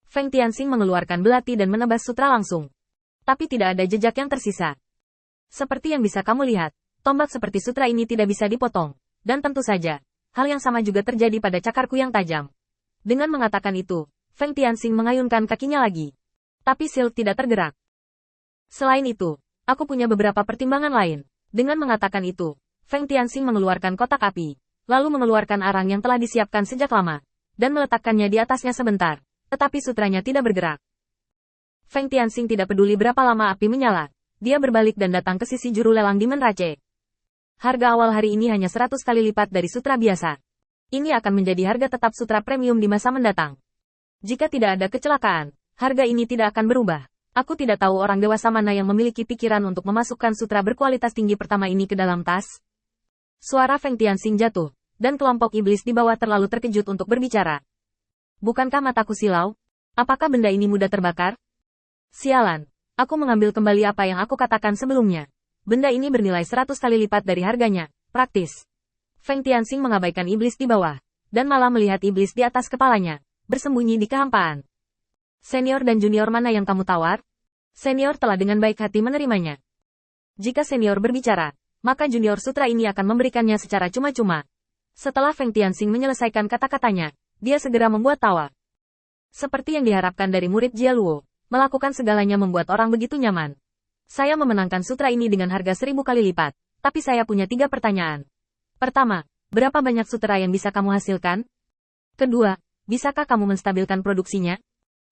Feng Tianxing mengeluarkan belati dan menebas sutra langsung. Tapi tidak ada jejak yang tersisa. Seperti yang bisa kamu lihat, tombak seperti sutra ini tidak bisa dipotong. Dan tentu saja, hal yang sama juga terjadi pada cakarku yang tajam. Dengan mengatakan itu, Feng Tianxing mengayunkan kakinya lagi. Tapi Silk tidak tergerak. Selain itu, aku punya beberapa pertimbangan lain. Dengan mengatakan itu, Feng Tianxing mengeluarkan kotak api, lalu mengeluarkan arang yang telah disiapkan sejak lama, dan meletakkannya di atasnya sebentar. Tetapi sutranya tidak bergerak. Feng Tianxing tidak peduli berapa lama api menyala. Dia berbalik dan datang ke sisi juru lelang di Menrace. Harga awal hari ini hanya 100 kali lipat dari sutra biasa. Ini akan menjadi harga tetap sutra premium di masa mendatang. Jika tidak ada kecelakaan, harga ini tidak akan berubah. Aku tidak tahu orang dewasa mana yang memiliki pikiran untuk memasukkan sutra berkualitas tinggi pertama ini ke dalam tas. Suara Feng Tianxing jatuh, dan kelompok iblis di bawah terlalu terkejut untuk berbicara. Bukankah mataku silau? Apakah benda ini mudah terbakar? Sialan, aku mengambil kembali apa yang aku katakan sebelumnya. Benda ini bernilai 100 kali lipat dari harganya, praktis. Feng Tianxing mengabaikan iblis di bawah, dan malah melihat iblis di atas kepalanya, bersembunyi di kehampaan. Senior dan junior mana yang kamu tawar? Senior telah dengan baik hati menerimanya. Jika senior berbicara, maka junior sutra ini akan memberikannya secara cuma-cuma. Setelah Feng Tianxing menyelesaikan kata-katanya, dia segera membuat tawa. Seperti yang diharapkan dari murid Jia Luo, melakukan segalanya membuat orang begitu nyaman. Saya memenangkan sutra ini dengan harga 1000 kali lipat, tapi saya punya 3 pertanyaan. Pertama, berapa banyak sutra yang bisa kamu hasilkan? Kedua, bisakah kamu menstabilkan produksinya?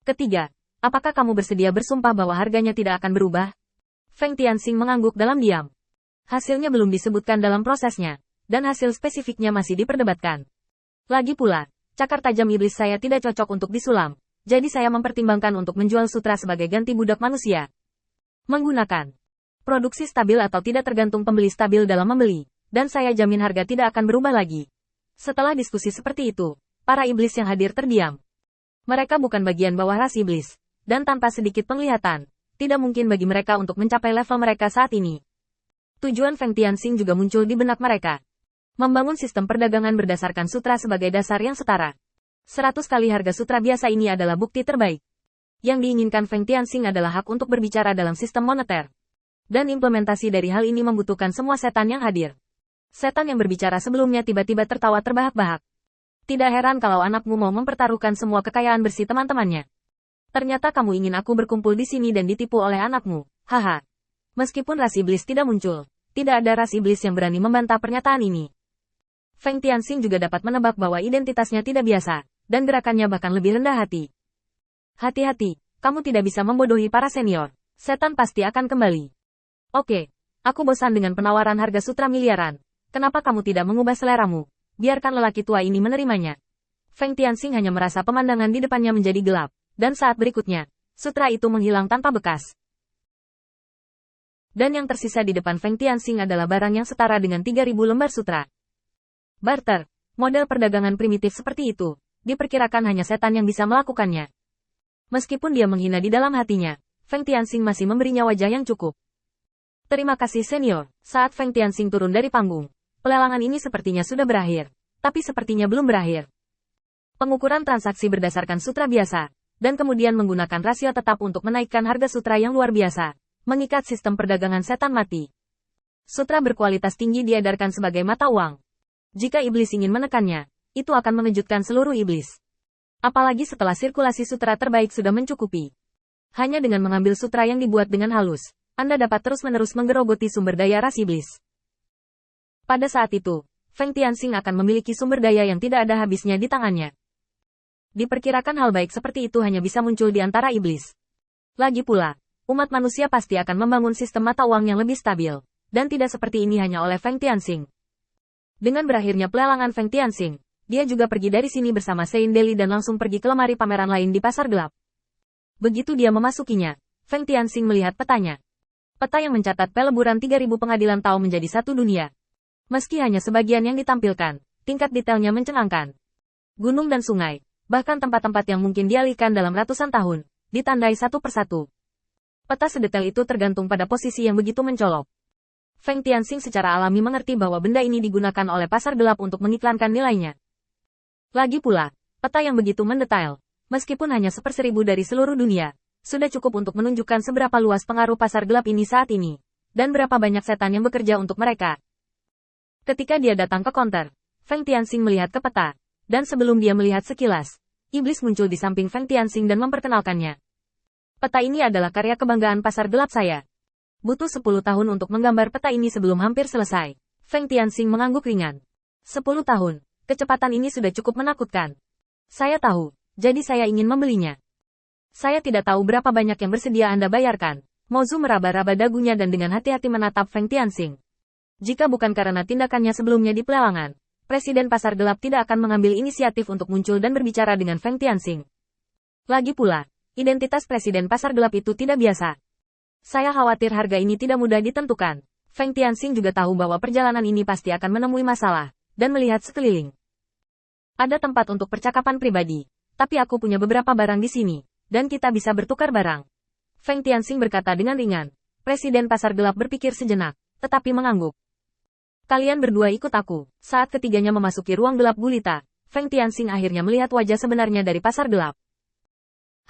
Ketiga, apakah kamu bersedia bersumpah bahwa harganya tidak akan berubah? Feng Tianxing mengangguk dalam diam. Hasilnya belum disebutkan dalam prosesnya, dan hasil spesifiknya masih diperdebatkan. Lagi pula, cakar tajam iblis saya tidak cocok untuk disulam, jadi saya mempertimbangkan untuk menjual sutra sebagai ganti budak manusia. Menggunakan produksi stabil atau tidak tergantung pembeli stabil dalam membeli, dan saya jamin harga tidak akan berubah lagi. Setelah diskusi seperti itu, para iblis yang hadir terdiam. Mereka bukan bagian bawah ras iblis, dan tanpa sedikit penglihatan, tidak mungkin bagi mereka untuk mencapai level mereka saat ini. Tujuan Feng Tianxing juga muncul di benak mereka. Membangun sistem perdagangan berdasarkan sutra sebagai dasar yang setara. 100 kali harga sutra biasa ini adalah bukti terbaik. Yang diinginkan Feng Tianxing adalah hak untuk berbicara dalam sistem moneter. Dan implementasi dari hal ini membutuhkan semua setan yang hadir. Setan yang berbicara sebelumnya tiba-tiba tertawa terbahak-bahak. Tidak heran kalau anakmu mau mempertaruhkan semua kekayaan bersih teman-temannya. Ternyata kamu ingin aku berkumpul di sini dan ditipu oleh anakmu. Haha. Meskipun ras iblis tidak muncul, tidak ada ras iblis yang berani membantah pernyataan ini. Feng Tianxing juga dapat menebak bahwa identitasnya tidak biasa, dan gerakannya bahkan lebih rendah hati. Hati-hati, kamu tidak bisa membodohi para senior. Setan pasti akan kembali. Oke, aku bosan dengan penawaran harga sutra miliaran. Kenapa kamu tidak mengubah seleramu? Biarkan lelaki tua ini menerimanya. Feng Tianxing hanya merasa pemandangan di depannya menjadi gelap, dan saat berikutnya, sutra itu menghilang tanpa bekas. Dan yang tersisa di depan Feng Tianxing adalah barang yang setara dengan 3000 lembar sutra. Barter, model perdagangan primitif seperti itu, diperkirakan hanya setan yang bisa melakukannya. Meskipun dia menghina di dalam hatinya, Feng Tianxing masih memberinya wajah yang cukup. Terima kasih senior. Saat Feng Tianxing turun dari panggung, pelelangan ini sepertinya sudah berakhir, tapi sepertinya belum berakhir. Pengukuran transaksi berdasarkan sutra biasa, dan kemudian menggunakan rasio tetap untuk menaikkan harga sutra yang luar biasa, mengikat sistem perdagangan setan mati. Sutra berkualitas tinggi diedarkan sebagai mata uang. Jika iblis ingin menekannya, itu akan mengejutkan seluruh iblis. Apalagi setelah sirkulasi sutra terbaik sudah mencukupi. Hanya dengan mengambil sutra yang dibuat dengan halus, Anda dapat terus-menerus menggerogoti sumber daya ras iblis. Pada saat itu, Feng Tianxing akan memiliki sumber daya yang tidak ada habisnya di tangannya. Diperkirakan hal baik seperti itu hanya bisa muncul di antara iblis. Lagi pula, umat manusia pasti akan membangun sistem mata uang yang lebih stabil, dan tidak seperti ini hanya oleh Feng Tianxing. Dengan berakhirnya pelelangan Feng Tianxing, dia juga pergi dari sini bersama Sein Deli dan langsung pergi ke lemari pameran lain di pasar gelap. Begitu dia memasukinya, Feng Tianxing melihat petanya. Peta yang mencatat peleburan 3000 pengadilan Tao menjadi satu dunia. Meski hanya sebagian yang ditampilkan, tingkat detailnya mencengangkan. Gunung dan sungai, bahkan tempat-tempat yang mungkin dialihkan dalam ratusan tahun, ditandai satu persatu. Peta sedetail itu tergantung pada posisi yang begitu mencolok. Feng Tianxing secara alami mengerti bahwa benda ini digunakan oleh pasar gelap untuk mengiklankan nilainya. Lagi pula, peta yang begitu mendetail, Meskipun hanya 1/1000 dari seluruh dunia, sudah cukup untuk menunjukkan seberapa luas pengaruh pasar gelap ini saat ini, dan berapa banyak setan yang bekerja untuk mereka. Ketika dia datang ke konter, Feng Tianxing melihat ke peta, dan sebelum dia melihat sekilas, iblis muncul di samping Feng Tianxing dan memperkenalkannya. Peta ini adalah karya kebanggaan pasar gelap saya. Butuh 10 tahun untuk menggambar peta ini sebelum hampir selesai. Feng Tianxing mengangguk ringan. 10 tahun, kecepatan ini sudah cukup menakutkan. Saya tahu, jadi saya ingin membelinya. Saya tidak tahu berapa banyak yang bersedia Anda bayarkan. Mozu meraba-raba dagunya dan dengan hati-hati menatap Feng Tianxing. Jika bukan karena tindakannya sebelumnya di pelelangan, Presiden Pasar Gelap tidak akan mengambil inisiatif untuk muncul dan berbicara dengan Feng Tianxing. Lagi pula, identitas Presiden Pasar Gelap itu tidak biasa. Saya khawatir harga ini tidak mudah ditentukan. Feng Tianxing juga tahu bahwa perjalanan ini pasti akan menemui masalah, dan melihat sekeliling. Ada tempat untuk percakapan pribadi, tapi aku punya beberapa barang di sini, dan kita bisa bertukar barang. Feng Tianxing berkata dengan ringan. Presiden Pasar Gelap berpikir sejenak, tetapi mengangguk. Kalian berdua ikut aku. Saat ketiganya memasuki ruang gelap gulita, Feng Tianxing akhirnya melihat wajah sebenarnya dari pasar gelap.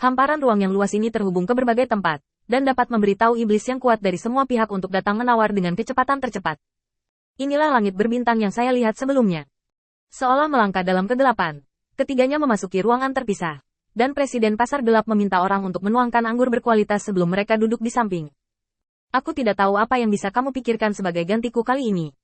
Hamparan ruang yang luas ini terhubung ke berbagai tempat, dan dapat memberitahu iblis yang kuat dari semua pihak untuk datang menawar dengan kecepatan tercepat. Inilah langit berbintang yang saya lihat sebelumnya. Seolah melangkah dalam kegelapan, ketiganya memasuki ruangan terpisah, dan Presiden Pasar Gelap meminta orang untuk menuangkan anggur berkualitas sebelum mereka duduk di samping. Aku tidak tahu apa yang bisa kamu pikirkan sebagai gantiku kali ini.